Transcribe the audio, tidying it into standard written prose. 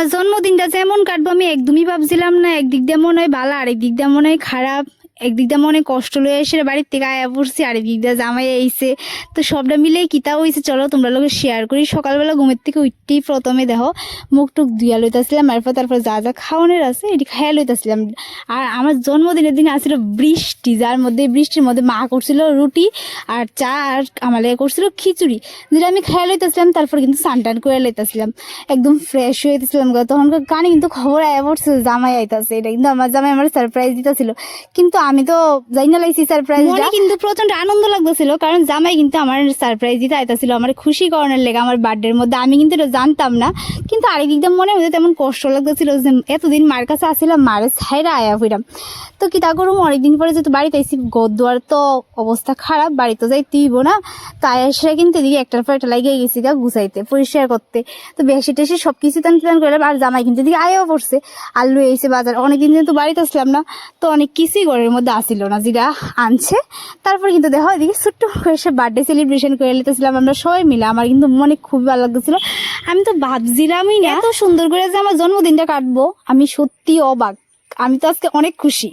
আমার জন্মদিনটা যেমন কাটবো আমি একদমই ভাবছিলাম না। একদিক দিয়ে মনে হয় ভালো, আরেক দিক দিয়ে মনে হয় খারাপ। একদিক দিয়ে মনে কষ্ট লয়ে এসে বাড়ির থেকে আয়া পড়ছি, আরেক দিক দিয়ে জামাই আইছে। তো সবটা মিলেই কিতা হয়েছে চলো তোমরা লোক শেয়ার করি। সকালবেলা ঘুমের থেকে উঠতেই প্রথমে দেখো মুখ টুক ধুয়া লইতেছিলাম, তারপর যা যা খাওয়ানোর আছে এটি খাইয়া লইতেছিলাম। আর আমার জন্মদিনের দিন আসছিল বৃষ্টি, যার মধ্যে বৃষ্টির মধ্যে মা করছিল রুটি আর চা, আর আমার করছিল খিচুড়ি, যেটা আমি খাইয়া লইতেছিলাম। তারপর কিন্তু সানটান করে লইতেছিলাম, একদম ফ্রেশ হয়ে যেতেছিলাম। তখনকার কানে কিন্তু খবর আয়া পড়ছে জামাই আইতাছে। এটা কিন্তু আমার জামাই আমার সারপ্রাইজ দিতেছিল, কিন্তু আমি তো যাই না লাইছি সারপ্রাইজ। কিন্তু প্রচন্ড আনন্দ লাগতেছিল, কারণ জামাই কিন্তু আমার সারপ্রাইজ দিতে আইতাছিল আমার খুশি করানোর লেগে আমার বার্থডের মধ্যে। আমি কিন্তু এটা জানতাম না, কিন্তু আরেক দিক দিয়ে মনে হচ্ছে তেমন কষ্ট লাগতেছিল যে এতদিন মার কাছে আসছিলাম, মারে ছাইরা আয়া ফিরাম। তো কি তা করুম, অনেকদিন পরে যেহেতু বাড়িতে আইসি, গোদ্দুয়ার তো অবস্থা খারাপ, বাড়ি তো যাইতে হইব না। তাই এসে কিন্তু এদিকে একটার পর একটা লাগিয়ে গেছি গা গুছাইতে পরিষ্কার করতে। তো বেশি টেশি সব কিছু টান করলাম। আর জামাই কিন্তু এদিকে আয়াও পড়ছে, আলু এসে বাজার, অনেকদিন যেহেতু বাড়িতে আসলাম না, তো অনেক কিছুই ঘরের মধ্যে আসিল না যেটা আনছে। তারপর কিন্তু দেখো এদিকে ছোট্ট করে সে বার্থডে সেলিব্রেশন করে নিতেছিলাম আমরা সবাই মিলে। আমার কিন্তু মনে খুবই ভালো লাগতেছিল। আমি তো ভাবছিলামই না এত সুন্দর করে যে আমার জন্মদিনটা কাটবো। আমি সত্যি অবাক, আমি তো আজকে অনেক খুশি।